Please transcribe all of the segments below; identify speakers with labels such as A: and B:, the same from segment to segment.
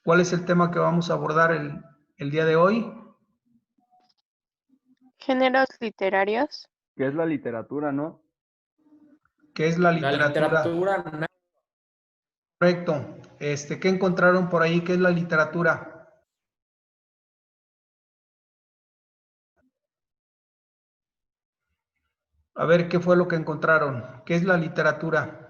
A: ¿Cuál es el tema que vamos a abordar el día de hoy?
B: Géneros literarios.
C: ¿Qué es la literatura, no?
A: ¿Qué es la
D: La
A: literatura?
D: literatura,
A: Correcto. ¿Qué encontraron por ahí? ¿Qué es la literatura? A ver, ¿qué fue lo que encontraron? ¿Qué es la literatura?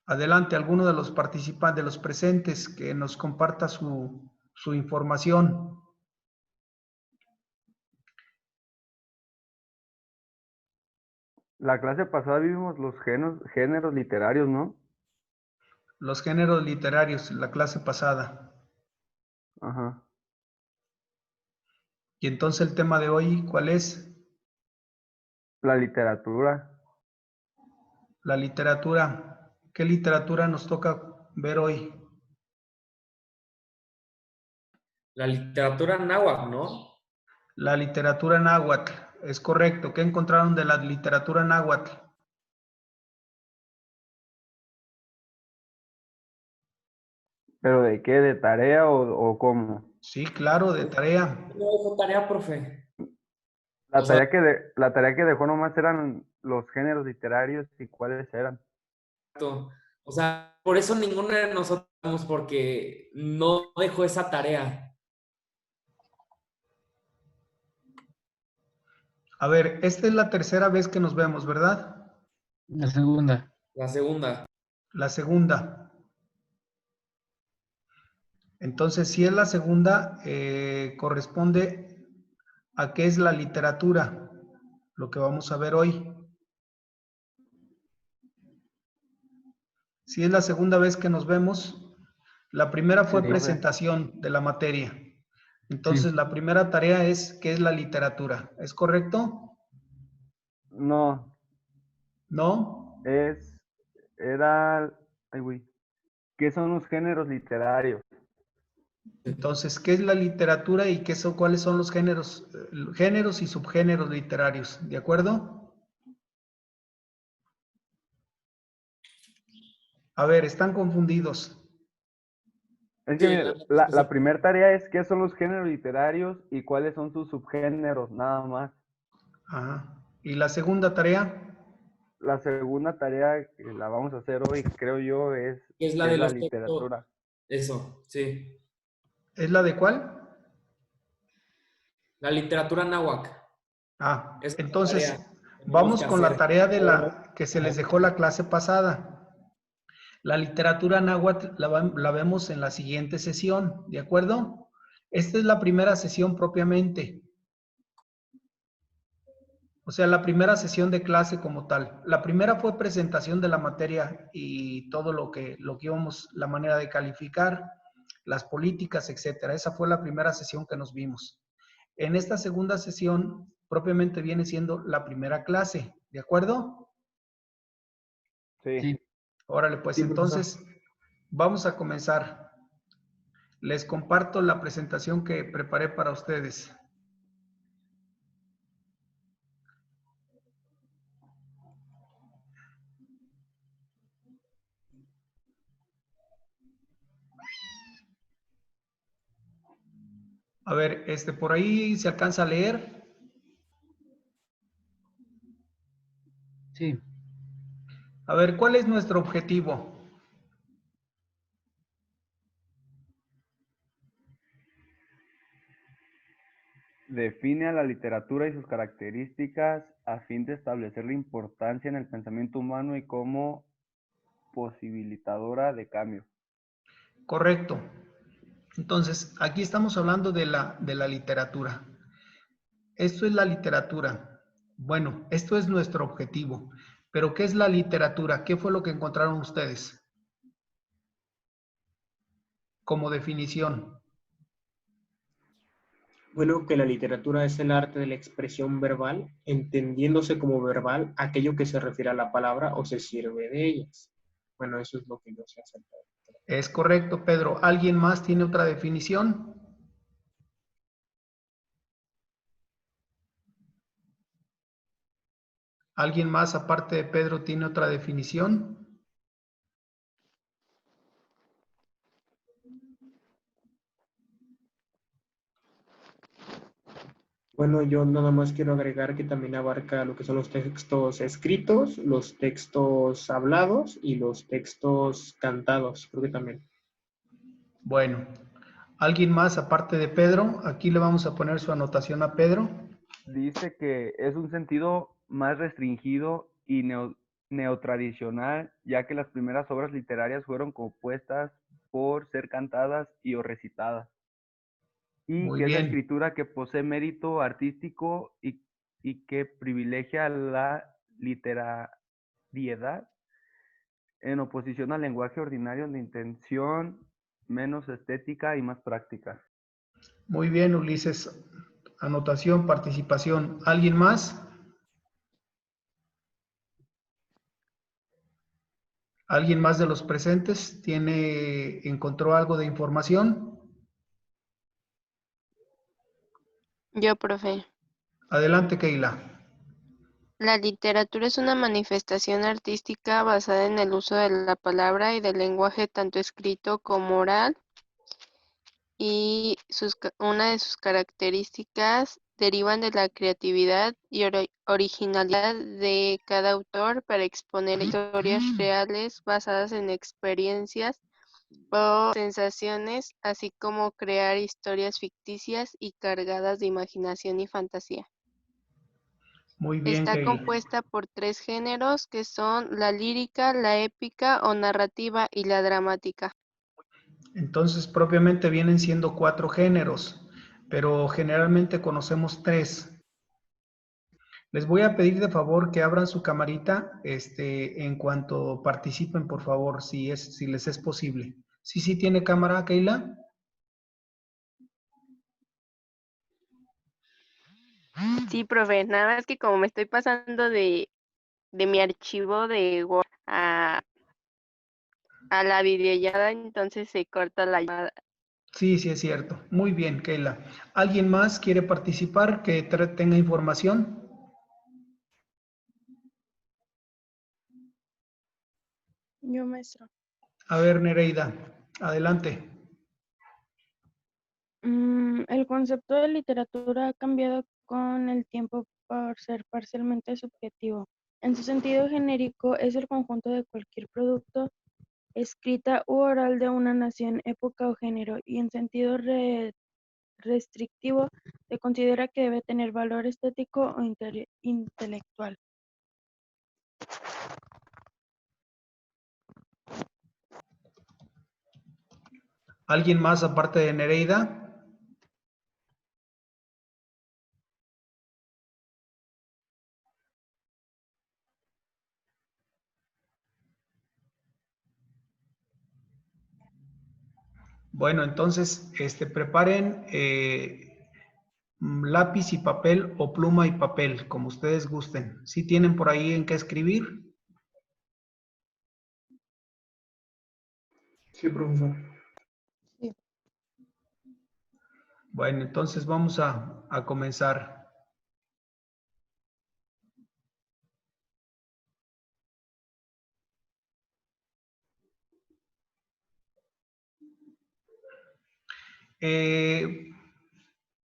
A: Adelante, alguno de los participantes, de los presentes, que nos comparta su información.
C: La clase pasada vimos los géneros literarios, ¿no?
A: Los géneros literarios, la clase pasada.
C: Ajá.
A: Y entonces el tema de hoy, ¿cuál es?
C: La literatura.
A: La literatura. ¿Qué literatura nos toca ver hoy?
D: la literatura náhuatl, ¿no?
A: La literatura náhuatl. Es correcto. ¿Qué encontraron de la literatura náhuatl?
C: ¿Pero de qué? ¿De tarea o cómo?
A: Sí, claro, de tarea.
D: No dejó tarea, profe.
C: La
D: O sea,
C: la tarea que dejó nomás eran los géneros literarios y cuáles eran.
D: o sea, por eso ninguno de nosotros, porque no dejó esa tarea.
A: A ver, esta es la tercera vez que nos vemos, ¿verdad?
E: La segunda.
D: La segunda.
A: La segunda. Entonces, si es la segunda, corresponde a qué es la literatura, lo que vamos a ver hoy. Si es la segunda vez que nos vemos, la primera fue
E: Sí.
A: presentación de la materia. Entonces,
E: Sí.
A: la primera tarea es qué es la literatura. ¿Es correcto?
C: No,
A: ¿No?
C: era, ay, güey. ¿Qué son los géneros literarios?
A: Entonces, ¿qué es la literatura y cuáles son los géneros, géneros y subgéneros literarios? ¿De acuerdo? A ver, están confundidos.
C: Es que
D: Sí,
C: mira, la primera tarea es qué son los géneros literarios y cuáles son sus subgéneros, nada más.
A: Ajá. ¿Y la segunda tarea?
C: La segunda tarea que la vamos a hacer hoy, creo yo, es
D: es la
C: qué
D: de
C: es la
D: los textos.
C: literatura.
D: Eso, sí.
A: ¿Es la de cuál?
D: La literatura náhuatl.
A: Ah,
D: Es una
A: entonces
D: tarea que tenemos
A: vamos
D: que
A: con la
D: hacer.
A: tarea de la que se les dejó la clase pasada. La literatura náhuatl la vemos en la siguiente sesión, ¿de acuerdo? Esta es la primera sesión propiamente. O sea, la primera sesión de clase como tal. La primera fue presentación de la materia y todo lo que íbamos, la manera de calificar, las políticas, etcétera. Esa fue la primera sesión que nos vimos. En esta segunda sesión, propiamente viene siendo la primera clase, ¿de acuerdo?
C: Sí.
E: Sí.
A: Órale, pues
E: Sí, profesor.
A: entonces vamos a comenzar. Les comparto la presentación que preparé para ustedes. A ver, por ahí se alcanza a leer.
E: Sí.
A: A ver, ¿cuál es nuestro objetivo?
C: Define a la literatura y sus características a fin de establecer la importancia en el pensamiento humano y como posibilitadora de cambio.
A: Correcto. Entonces, aquí estamos hablando de la literatura. Esto es la literatura. Bueno, esto es nuestro objetivo. Pero, ¿qué es la literatura? ¿Qué fue lo que encontraron ustedes como definición?
F: Bueno, que la literatura es el arte de la expresión verbal, entendiéndose como verbal aquello que se refiere a la palabra o se sirve de ellas. Bueno, eso es lo que yo sé acerca de la literatura.
A: Es correcto, Pedro. ¿Alguien más tiene otra definición? ¿Alguien más aparte de Pedro tiene otra definición?
F: Bueno, yo nada más quiero agregar que también abarca lo que son los textos escritos, los textos hablados y los textos cantados, creo que también.
A: Bueno, ¿alguien más aparte de Pedro? Aquí le vamos a poner su anotación a Pedro.
C: Dice que es un sentido más restringido y neotradicional, ya que las primeras obras literarias fueron compuestas por ser cantadas y o recitadas, y
A: Muy
C: que es la
A: bien.
C: escritura que posee mérito artístico y que privilegia la literariedad en oposición al lenguaje ordinario de intención menos estética y más práctica.
A: Muy bien, Ulises. Anotación, participación. ¿Alguien más? ¿Alguien más de los presentes encontró algo de información?
B: Yo, profe.
A: Adelante, Keila.
B: La literatura es una manifestación artística basada en el uso de la palabra y del lenguaje tanto escrito como oral, y una de sus características derivan de la creatividad y originalidad de cada autor para exponer historias reales basadas en experiencias o sensaciones, así como crear historias ficticias y cargadas de imaginación y fantasía.
A: Muy bien,
B: Está
A: Keila.
B: compuesta por 3 géneros que son la lírica, la épica o narrativa y la dramática.
A: Entonces, propiamente vienen siendo 4 géneros, pero generalmente conocemos 3. Les voy a pedir de favor que abran su camarita en cuanto participen, por favor, si les es posible. Sí, tiene cámara, Keila.
B: Sí, profe, nada más que como me estoy pasando de mi archivo de Word a la videollamada, entonces se corta la llamada.
A: Sí, es cierto. Muy bien, Keila. ¿Alguien más quiere participar que tenga información?
G: Yo, maestro.
A: A ver, Nereida, adelante.
G: El concepto de literatura ha cambiado con el tiempo por ser parcialmente subjetivo. En su sentido genérico, es el conjunto de cualquier producto, escrita u oral de una nación, época o género, y en sentido restrictivo, se considera que debe tener valor estético o intelectual.
A: ¿Alguien más aparte de Nereida? Bueno, entonces, preparen lápiz y papel o pluma y papel, como ustedes gusten. ¿Sí tienen por ahí en qué escribir?
F: Sí, profesor.
G: Sí.
A: Bueno, entonces vamos a comenzar.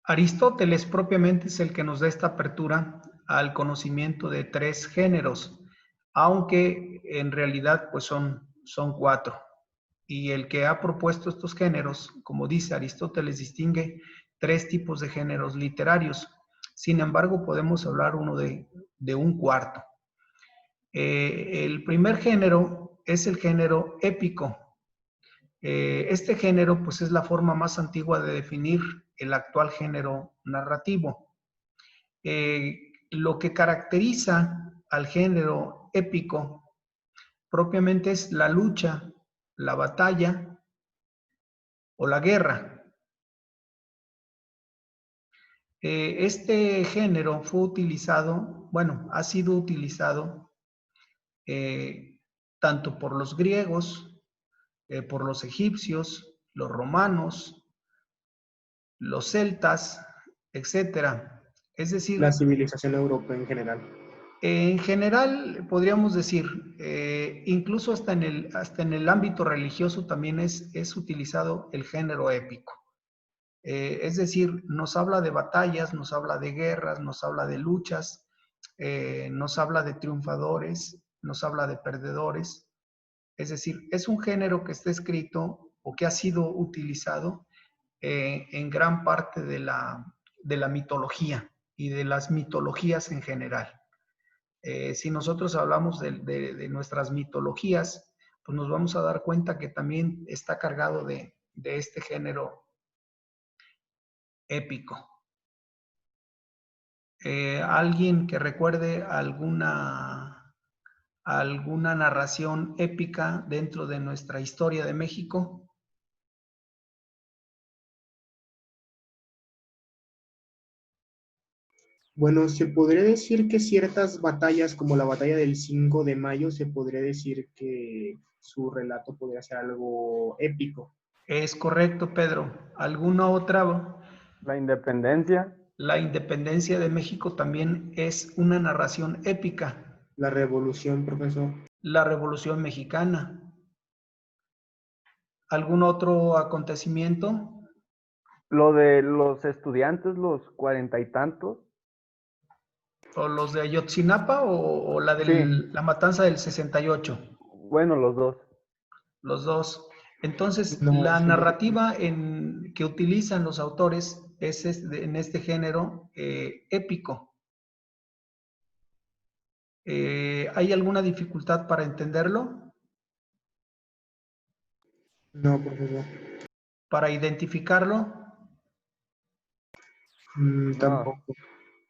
A: Aristóteles propiamente es el que nos da esta apertura al conocimiento de 3 géneros, aunque en realidad pues son 4. Y el que ha propuesto estos géneros, como dice Aristóteles, distingue 3 tipos de géneros literarios. Sin embargo, podemos hablar uno de un cuarto. El primer género es el género épico. Este género pues es la forma más antigua de definir el actual género narrativo. Lo que caracteriza al género épico propiamente es la lucha, la batalla o la guerra. Este género fue utilizado, bueno, ha sido utilizado tanto por los griegos, por los egipcios, los romanos, los celtas, etcétera. Es
F: La
A: decir,
F: civilización europea en general.
A: En general, podríamos decir, incluso hasta en el ámbito religioso también es utilizado el género épico. Es decir, nos habla de batallas, nos habla de guerras, nos habla de luchas, nos habla de triunfadores, nos habla de perdedores. Es decir, es un género que está escrito o que ha sido utilizado en gran parte de la mitología y de las mitologías en general. Si nosotros hablamos de nuestras mitologías, pues nos vamos a dar cuenta que también está cargado de este género épico. ¿Alguien que recuerde alguna narración épica dentro de nuestra historia de México?
F: Bueno, se podría decir que ciertas batallas, como la batalla del 5 de mayo, se podría decir que su relato podría ser algo épico.
A: Es correcto, Pedro. ¿Alguna otra?
C: La independencia.
A: La independencia de México también es una narración épica.
F: La revolución, profesor.
A: La Revolución Mexicana. ¿Algún otro acontecimiento?
C: Lo de los estudiantes, los 40 y tantos.
A: ¿O los de Ayotzinapa o la de
C: Sí.
A: la matanza del 68?
C: Bueno, los dos.
A: Los dos. Entonces,
F: No,
A: la
F: sí,
A: narrativa que utilizan los autores es en este género épico. ¿Hay alguna dificultad para entenderlo?
F: no, profesor.
A: ¿Para identificarlo?
C: No.
F: Tampoco.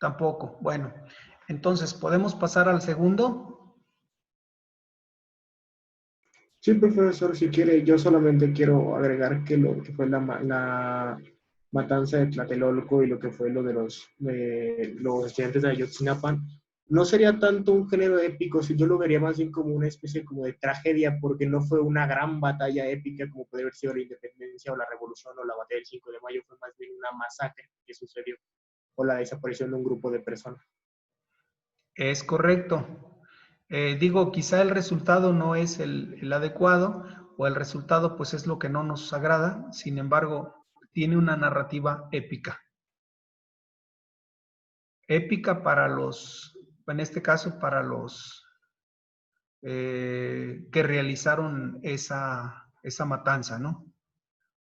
A: Tampoco. Bueno, entonces, ¿podemos pasar al segundo?
F: Sí, profesor, si quiere, yo solamente quiero agregar que lo que fue la matanza de Tlatelolco y lo que fue lo de los estudiantes de Ayotzinapa, no sería tanto un género épico, si yo lo vería más bien como una especie como de tragedia, porque no fue una gran batalla épica como puede haber sido la independencia o la revolución o la batalla del 5 de mayo, fue más bien una masacre que sucedió o la desaparición de un grupo de personas.
A: Es correcto. Digo, quizá el resultado no es el adecuado o el resultado pues es lo que no nos agrada, sin embargo, tiene una narrativa épica. Épica para en este caso, para los que realizaron esa matanza, ¿no?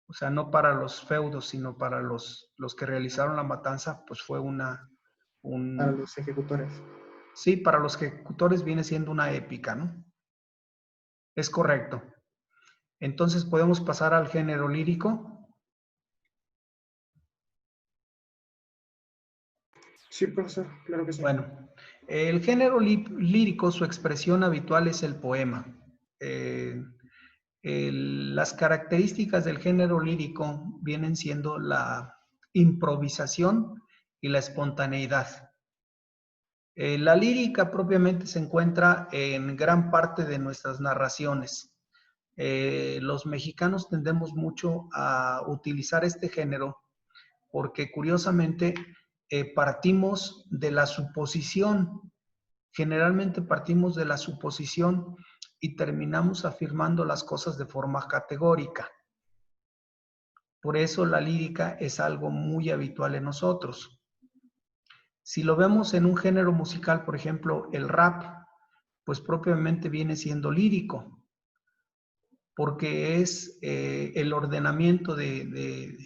A: O sea, no para los feudos, sino para los que realizaron la matanza, pues fue
F: Para los ejecutores.
A: Sí, para los ejecutores viene siendo una épica, ¿no? Es correcto. Entonces, ¿podemos pasar al género lírico?
F: Sí, profesor, claro que sí.
A: Bueno, el género lírico, su expresión habitual es el poema. Las características del género lírico vienen siendo la improvisación y la espontaneidad. La lírica propiamente se encuentra en gran parte de nuestras narraciones. Los mexicanos tendemos mucho a utilizar este género porque curiosamente partimos de la suposición, generalmente partimos de la suposición y terminamos afirmando las cosas de forma categórica. Por eso la lírica es algo muy habitual en nosotros. Si lo vemos en un género musical, por ejemplo, el rap, pues propiamente viene siendo lírico, porque es el ordenamiento de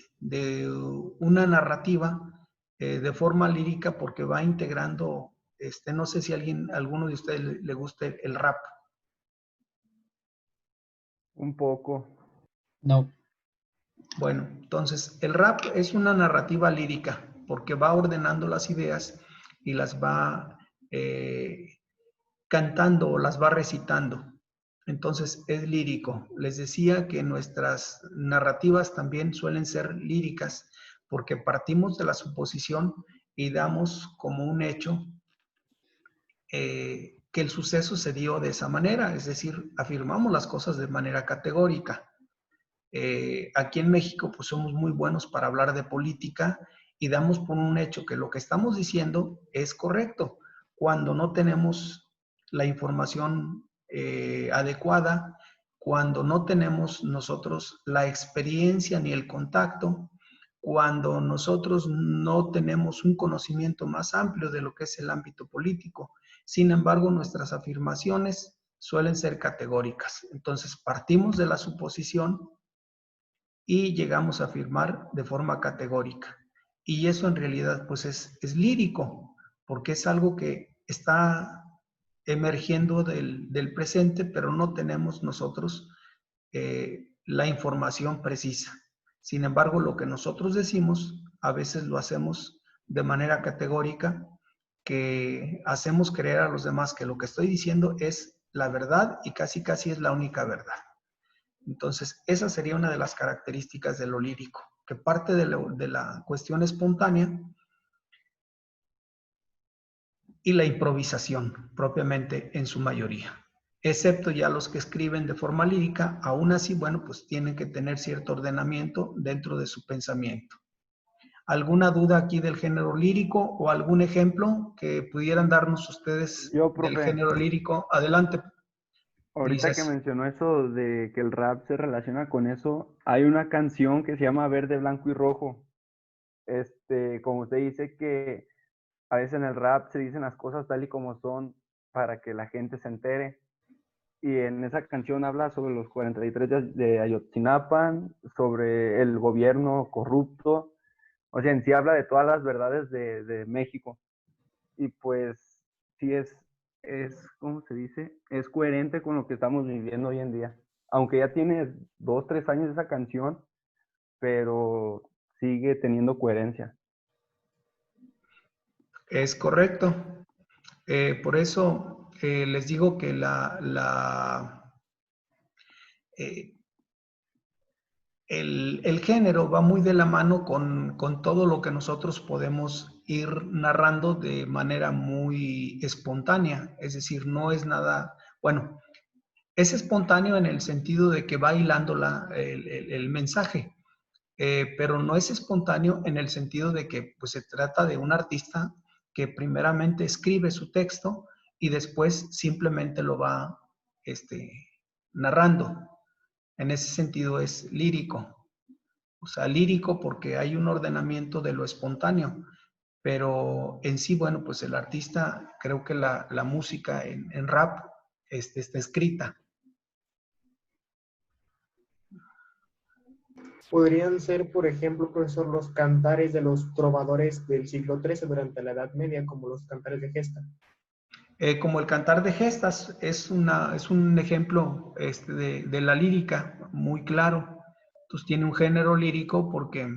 A: una narrativa de forma lírica, porque va integrando, no sé si alguno de ustedes le guste el rap.
C: Un poco.
E: No.
A: Bueno, entonces el rap es una narrativa lírica, porque va ordenando las ideas y las va cantando o las va recitando. Entonces es lírico. Les decía que nuestras narrativas también suelen ser líricas porque partimos de la suposición y damos como un hecho que el suceso se dio de esa manera, es decir, afirmamos las cosas de manera categórica. Aquí en México pues somos muy buenos para hablar de política y damos por un hecho que lo que estamos diciendo es correcto, cuando no tenemos la información adecuada, cuando no tenemos nosotros la experiencia ni el contacto, cuando nosotros no tenemos un conocimiento más amplio de lo que es el ámbito político. Sin embargo, nuestras afirmaciones suelen ser categóricas. Entonces, partimos de la suposición y llegamos a afirmar de forma categórica. Y eso en realidad pues es lírico, porque es algo que está emergiendo del presente, pero no tenemos nosotros la información precisa. Sin embargo, lo que nosotros decimos, a veces lo hacemos de manera categórica, que hacemos creer a los demás que lo que estoy diciendo es la verdad y casi es la única verdad. Entonces, esa sería una de las características de lo lírico, que parte de la cuestión espontánea y la improvisación, propiamente en su mayoría. Excepto ya los que escriben de forma lírica, aún así, bueno, pues tienen que tener cierto ordenamiento dentro de su pensamiento. ¿Alguna duda aquí del género lírico o algún ejemplo que pudieran darnos ustedes
C: Yo,
A: del
C: profe,
A: género lírico? Adelante,
C: ahorita que
A: Ulises.
C: mencionó eso de que el rap se relaciona con eso, hay una canción que se llama Verde, Blanco y Rojo. Como usted dice que a veces en el rap se dicen las cosas tal y como son para que la gente se entere. Y en esa canción habla sobre los 43 de Ayotzinapa, sobre el gobierno corrupto. O sea, en sí habla de todas las verdades de México. Y pues sí ¿cómo se dice? Es coherente con lo que estamos viviendo hoy en día. Aunque ya tiene 2, 3 años esa canción, pero sigue teniendo coherencia.
A: Es correcto. Por eso les digo que el género va muy de la mano con todo lo que nosotros podemos ir narrando de manera muy espontánea. Es decir, no es nada, bueno, es espontáneo en el sentido de que va hilando el mensaje, pero no es espontáneo en el sentido de que pues, se trata de un artista que primeramente escribe su texto y después simplemente lo va narrando. En ese sentido es lírico. O sea, lírico porque hay un ordenamiento de lo espontáneo, pero en sí, bueno, pues el artista, creo que la música en rap está escrita.
F: Podrían ser, por ejemplo, profesor, los cantares de los trovadores del siglo XIII durante la Edad Media, como los cantares de gesta.
A: Como el cantar de gestas es un ejemplo de la lírica muy claro. Entonces tiene un género lírico porque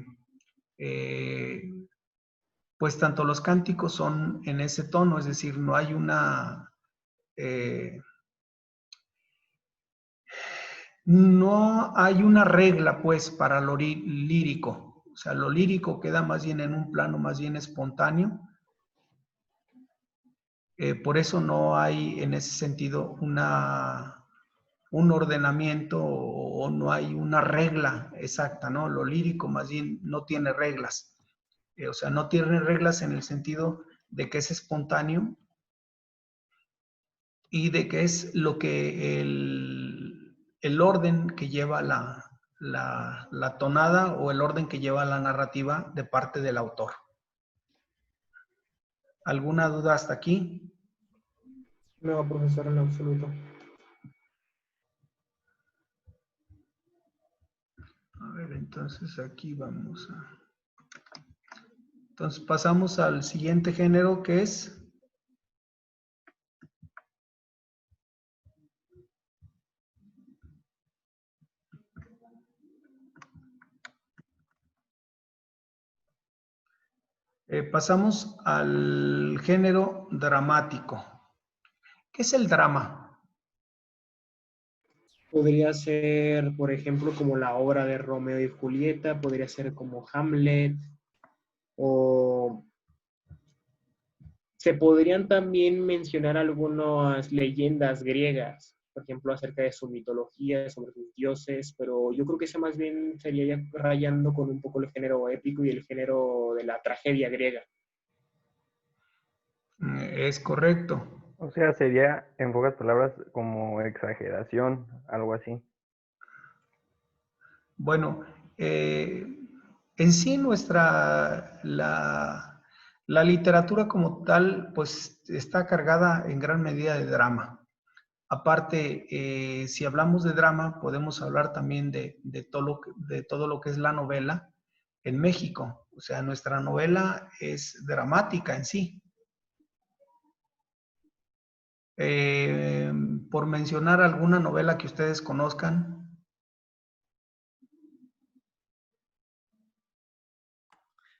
A: pues tanto los cánticos son en ese tono, es decir, no hay no hay una regla pues para lo lírico. O sea, lo lírico queda más bien en un plano más bien espontáneo. Por eso no hay en ese sentido un ordenamiento o no hay una regla exacta, ¿no? Lo lírico más bien no tiene reglas. O sea, no tiene reglas en el sentido de que es espontáneo y de que es lo que el orden que lleva la tonada o el orden que lleva la narrativa de parte del autor. ¿Alguna duda hasta aquí?
F: No, profesor, en absoluto.
A: A ver, entonces aquí vamos a... Entonces pasamos al siguiente género que es... pasamos al género dramático. ¿Qué es el drama?
F: Podría ser, por ejemplo, como la obra de Romeo y Julieta, podría ser como Hamlet, o se podrían también mencionar algunas leyendas griegas, por ejemplo, acerca de su mitología, sobre sus dioses, pero yo creo que ese más bien sería ya rayando con un poco el género épico y el género de la tragedia griega.
A: Es correcto.
C: O sea, sería, en pocas palabras, como exageración, algo así.
A: Bueno, en sí la literatura como tal, pues está cargada en gran medida de drama. Aparte, si hablamos de drama, podemos hablar también de todo lo que es la novela en México. O sea, nuestra novela es dramática en sí. Por mencionar alguna novela que ustedes conozcan.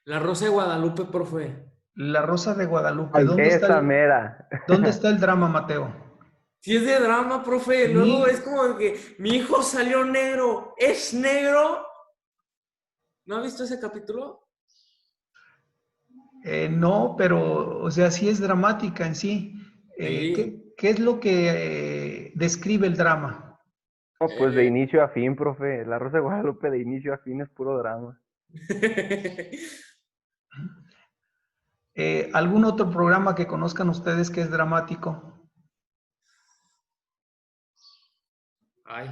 D: La Rosa de Guadalupe, profe.
A: La Rosa de Guadalupe.
C: Ay, esa mera.
A: ¿Dónde está el drama, Mateo?
D: Si es de drama, profe.
A: Sí.
D: Luego es como de que mi hijo salió negro. ¿Es negro? ¿No ha visto ese capítulo?
A: No, pero, o sea, sí es dramática en sí.
D: Sí.
A: ¿Qué es lo que describe el drama?
C: No, pues de inicio a fin, profe. La Rosa de Guadalupe de inicio a fin es puro drama.
A: ¿Algún otro programa que conozcan ustedes que es dramático?
D: Ay.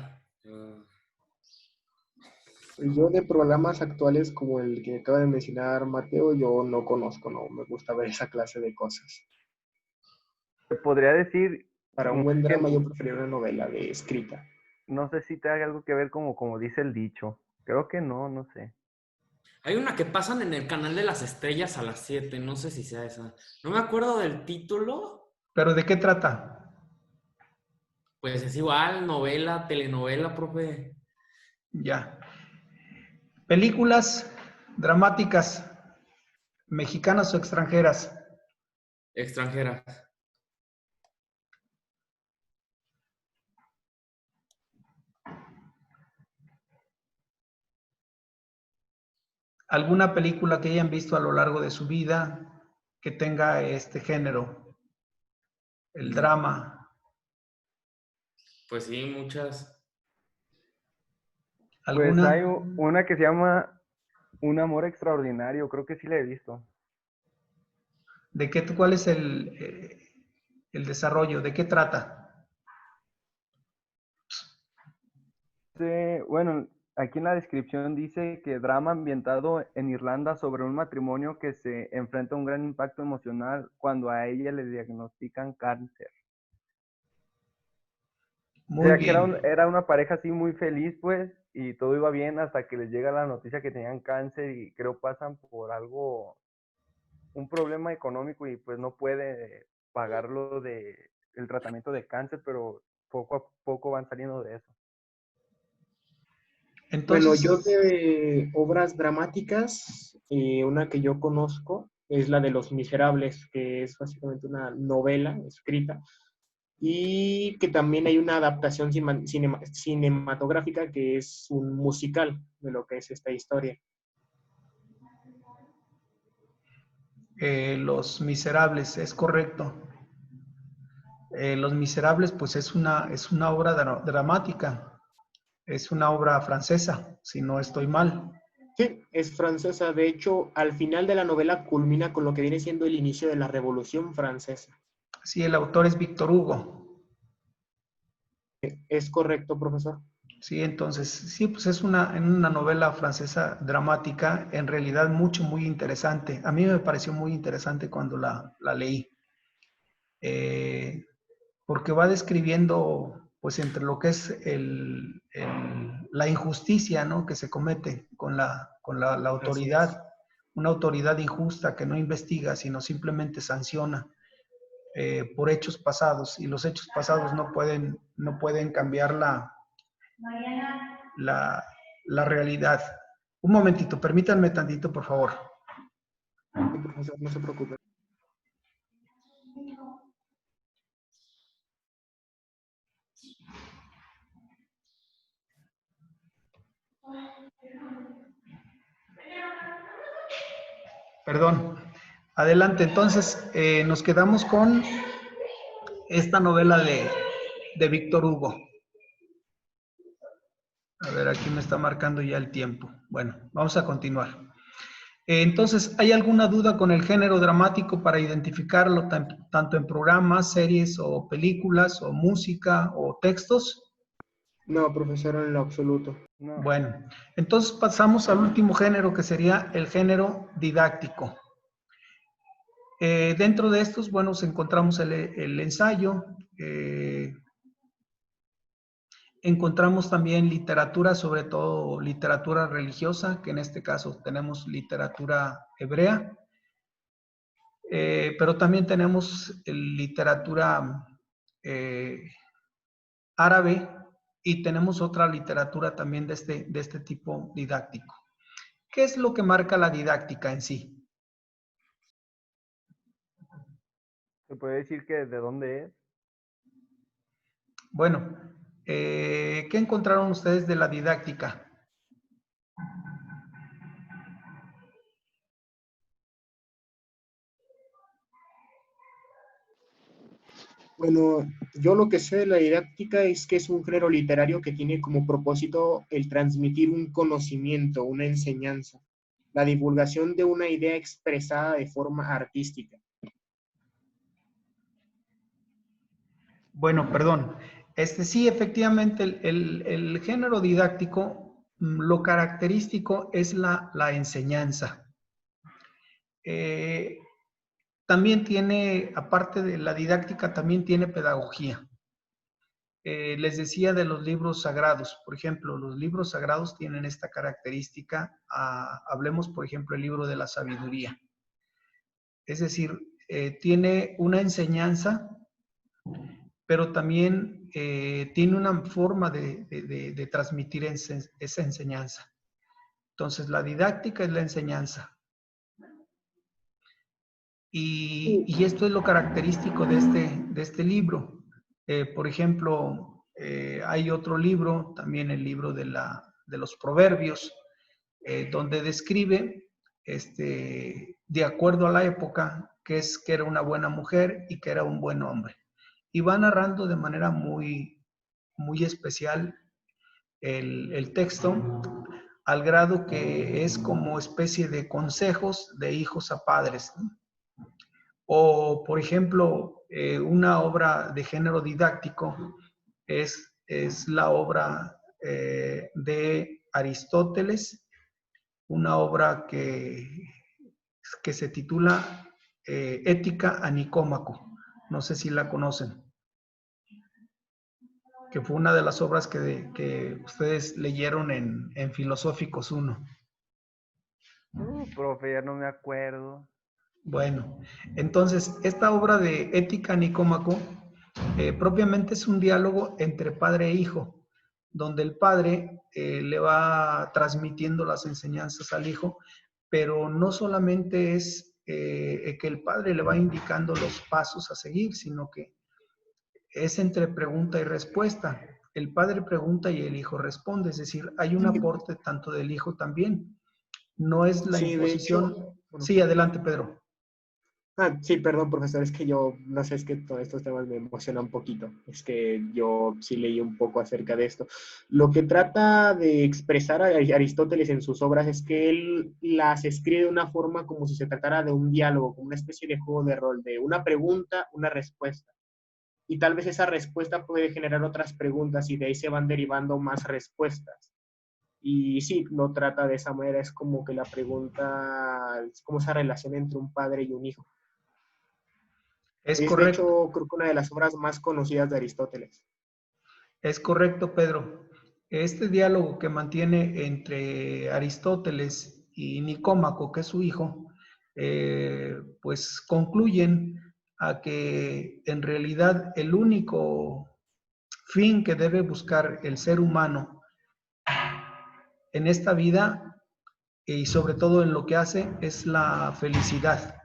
F: Yo de programas actuales como el que acaba de mencionar Mateo, yo no conozco, no me gusta ver esa clase de cosas.
C: Te podría decir,
F: Para un buen drama yo preferiría una novela de escrita.
C: no sé si te haga algo que ver como dice el dicho. Creo que no sé.
D: Hay una que pasan en el canal de las estrellas a las 7. No sé si sea esa. No me acuerdo del título.
A: ¿Pero de qué trata?
D: Pues es igual, novela, telenovela, profe.
A: Ya. Películas dramáticas, mexicanas o extranjeras.
D: Extranjera.
A: ¿Alguna película que hayan visto a lo largo de su vida que tenga este género? El drama.
D: Pues sí, muchas.
C: Pues
A: ¿Alguna?
C: hay una que se llama Un amor extraordinario. Creo que sí la he visto.
A: ¿Cuál es el desarrollo? ¿De qué trata?
C: Bueno, aquí en la descripción dice que drama ambientado en Irlanda sobre un matrimonio que se enfrenta a un gran impacto emocional cuando a ella le diagnostican cáncer. O
A: Muy
C: sea, que
A: bien.
C: era una pareja así muy feliz, pues, y todo iba bien hasta que les llega la noticia que tenían cáncer y creo pasan por algo, un problema económico y pues no puede pagarlo de el tratamiento de cáncer, pero poco a poco van saliendo de eso.
F: Bueno,
A: Entonces,
F: yo de obras dramáticas, una que yo conozco es la de Los Miserables, que es básicamente una novela escrita y que también hay una adaptación cinematográfica que es un musical de lo que es esta historia.
A: Los Miserables, es correcto. Los Miserables, pues es una obra dramática. Es una obra francesa, si no estoy mal.
F: Sí, es francesa. De hecho, al final de la novela culmina con lo que viene siendo el inicio de la Revolución Francesa.
A: Sí, el autor es Víctor Hugo.
F: ¿Es correcto, profesor?
A: Sí, entonces, sí, pues es una novela francesa dramática, en realidad muy interesante. A mí me pareció muy interesante cuando la leí, porque va describiendo, pues, entre lo que es la injusticia, ¿no?, que se comete con la autoridad, una autoridad injusta que no investiga, sino simplemente sanciona por hechos pasados, y los hechos pasados no pueden cambiar la realidad. Un momentito, permítanme tantito, por favor.
F: Sí, profesor, no se preocupe.
A: Perdón. Adelante, entonces nos quedamos con esta novela de Víctor Hugo. A ver, aquí me está marcando ya el tiempo. Bueno, vamos a continuar. Entonces, ¿hay alguna duda con el género dramático para identificarlo tanto en programas, series o películas o música o textos?
F: No, profesor, en lo absoluto.
C: No.
A: Bueno, entonces pasamos al último género que sería el género didáctico. Dentro de estos, bueno, encontramos el ensayo, encontramos también literatura, sobre todo literatura religiosa, que en este caso tenemos literatura hebrea, pero también tenemos literatura árabe y tenemos otra literatura también de este tipo didáctico. ¿Qué es lo que marca la didáctica en sí?
C: ¿Se puede decir que de dónde es?
A: Bueno, ¿qué encontraron ustedes de la didáctica?
F: Bueno, yo lo que sé de la didáctica es que es un género literario que tiene como propósito el transmitir un conocimiento, una enseñanza, la divulgación de una idea expresada de forma artística.
A: Bueno, perdón. Sí, efectivamente, el género didáctico, lo característico es la enseñanza. También tiene, aparte de la didáctica, también tiene pedagogía. Les decía de los libros sagrados. Por ejemplo, los libros sagrados tienen esta característica. Hablemos, por ejemplo, el libro de la sabiduría. Es decir, tiene una enseñanza, pero también tiene una forma de transmitir esa enseñanza. Entonces, la didáctica es la enseñanza. Y esto es lo característico de este libro. Por ejemplo, hay otro libro, también el libro de los proverbios, donde describe, de acuerdo a la época, que era una buena mujer y que era un buen hombre. Y va narrando de manera muy, muy especial el texto, al grado que es como especie de consejos de hijos a padres, ¿no? O, por ejemplo, una obra de género didáctico es la obra de Aristóteles, una obra que se titula Ética a Nicómaco. No sé si la conocen, que fue una de las obras que ustedes leyeron en Filosóficos 1.
C: Profe, ya no me acuerdo.
A: Bueno, entonces, esta obra de Ética a Nicómaco propiamente es un diálogo entre padre e hijo, donde el padre le va transmitiendo las enseñanzas al hijo, pero no solamente es que el padre le va indicando los pasos a seguir, sino que es entre pregunta y respuesta. El padre pregunta y el hijo responde, es decir, hay un aporte tanto del hijo también. No es la
F: Sí, de hecho,
A: imposición.
F: bueno.
A: Sí, adelante, Pedro.
F: Sí, perdón, profesor, es que yo, no sé, es que todos estos temas me emocionan un poquito. Es que yo sí leí un poco acerca de esto. Lo que trata de expresar a Aristóteles en sus obras es que él las escribe de una forma como si se tratara de un diálogo, como una especie de juego de rol, de una pregunta, una respuesta. Y tal vez esa respuesta puede generar otras preguntas y de ahí se van derivando más respuestas. Y sí, lo trata de esa manera, es como que la pregunta, es como esa relación entre un padre y un hijo.
A: Es
F: Es de
A: correcto.
F: hecho, creo que una de las obras más conocidas de Aristóteles.
A: Es correcto, Pedro. Este diálogo que mantiene entre Aristóteles y Nicómaco, que es su hijo, pues concluyen a que en realidad el único fin que debe buscar el ser humano en esta vida y sobre todo en lo que hace es la felicidad.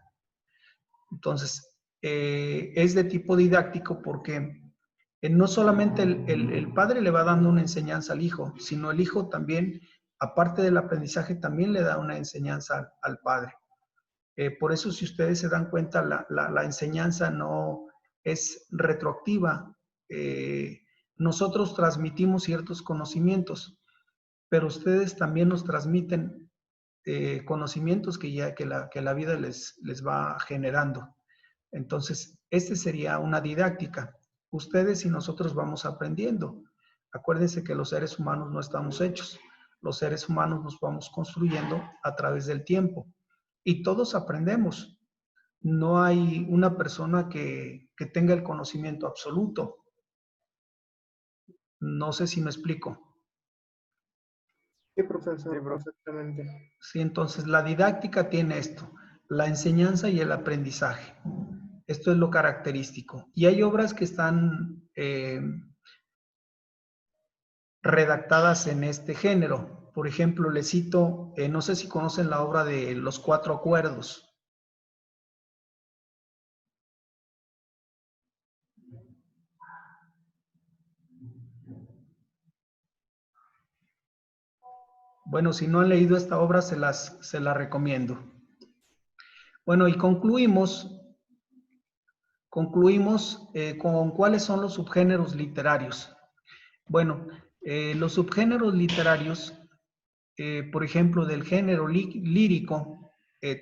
A: Entonces, es de tipo didáctico porque no solamente el padre le va dando una enseñanza al hijo, sino el hijo también, aparte del aprendizaje, también le da una enseñanza al padre. Por eso, si ustedes se dan cuenta, la enseñanza no es retroactiva. Nosotros transmitimos ciertos conocimientos, pero ustedes también nos transmiten conocimientos que la vida les va generando. Entonces, este sería una didáctica. Ustedes y nosotros vamos aprendiendo. Acuérdense que los seres humanos no estamos hechos. Los seres humanos nos vamos construyendo a través del tiempo. Y todos aprendemos. No hay una persona que tenga el conocimiento absoluto. No sé si me explico.
F: Sí, profesor,
C: Sí, profe.
F: perfectamente.
A: Sí, entonces la didáctica tiene esto, la enseñanza y el aprendizaje. Esto es lo característico. Y hay obras que están redactadas en este género. Por ejemplo, les cito, no sé si conocen la obra de Los Cuatro Acuerdos. Bueno, si no han leído esta obra, se la recomiendo. Bueno, y concluimos con cuáles son los subgéneros literarios. Bueno, los subgéneros literarios, por ejemplo, del género lírico,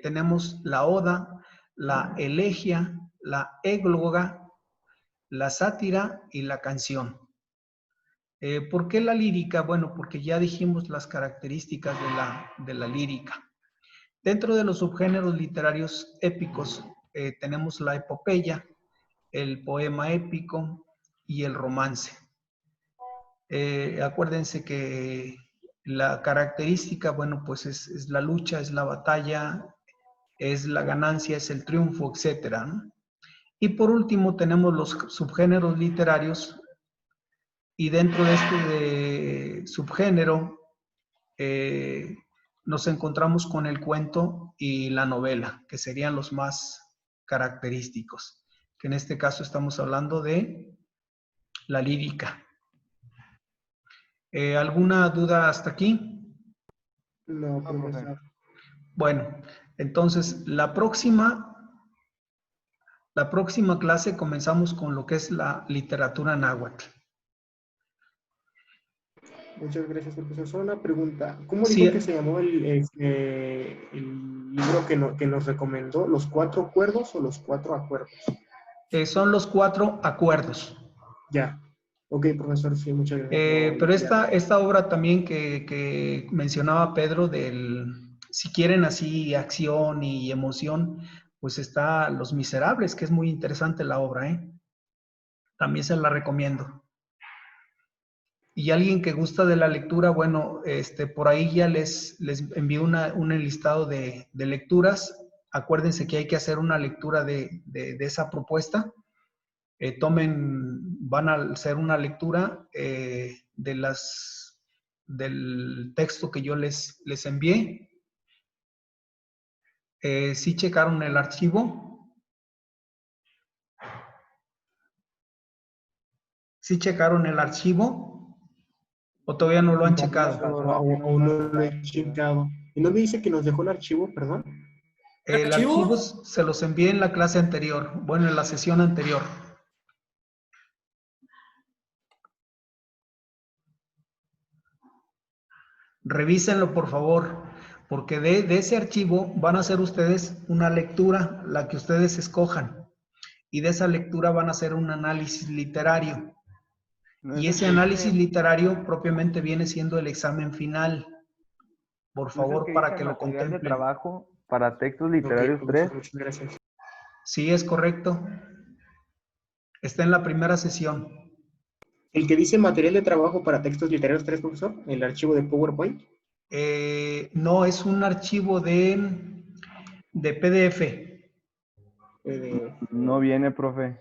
A: tenemos la oda, la elegía, la égloga, la sátira y la canción. ¿Por qué la lírica? Bueno, porque ya dijimos las características de la lírica. Dentro de los subgéneros literarios épicos tenemos la epopeya, el poema épico y el romance. Acuérdense que la característica, bueno, pues es la lucha, es la batalla, es la ganancia, es el triunfo, etcétera, ¿no? Y por último tenemos los subgéneros literarios y dentro de este subgénero nos encontramos con el cuento y la novela, que serían los más característicos, que en este caso estamos hablando de la lírica. ¿Alguna duda hasta aquí?
F: No, profesor.
A: Bueno, entonces la próxima clase comenzamos con lo que es la literatura náhuatl.
F: Muchas gracias, profesor. Solo una pregunta. ¿Cómo
A: Sí,
F: dijo que se llamó el libro que nos recomendó? ¿Los Cuatro Acuerdos o los Cuatro Acuerdos?
A: son los 4 acuerdos.
F: Ya. Ok, profesor, sí, muchas gracias.
A: Pero esta obra también que mencionaba Pedro, si quieren así acción y emoción, pues está Los Miserables, que es muy interesante la obra, ¿eh? También se la recomiendo. Y alguien que gusta de la lectura, bueno, por ahí ya les envío un listado de lecturas. Acuérdense que hay que hacer una lectura de esa propuesta. Van a hacer una lectura del texto que yo les envié. ¿Sí checaron el archivo? ¿Sí checaron el archivo? ¿O todavía no lo han
F: No,
A: checado?
F: profesor, aún no lo he checado. ¿Y no me dice que nos dejó el archivo, perdón?
A: El archivo se los envié en la clase anterior, bueno, en la sesión anterior. Revísenlo, por favor, porque de ese archivo van a hacer ustedes una lectura, la que ustedes escojan, y de esa lectura van a hacer un análisis literario. Y ese análisis literario propiamente viene siendo el examen final. Por favor, para que lo
C: material de
A: contemplen.
C: trabajo para textos
F: Ok,
C: literarios 3.
F: profesor, muchas gracias.
A: Sí, es correcto. Está en la primera sesión.
F: El que dice material de trabajo para textos literarios 3, profesor, el archivo de PowerPoint.
A: No, es un archivo de PDF.
C: No viene, profe.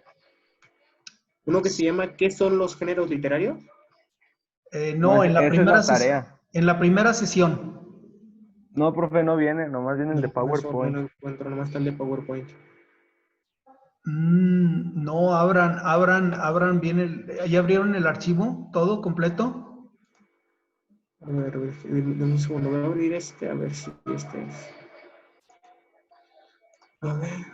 F: Uno que se llama ¿Qué son los géneros literarios?
A: No, en la
C: esa es la
A: sesión.
C: tarea.
A: En la primera sesión.
C: No, profe, no viene, nomás viene el de
F: No, profesor, no
C: PowerPoint.
F: lo encuentro, nomás está el de PowerPoint.
A: No, abran bien ¿ya abrieron el archivo? ¿Todo completo?
F: A ver, dame un segundo, voy a abrir este, a ver si este es. A ver.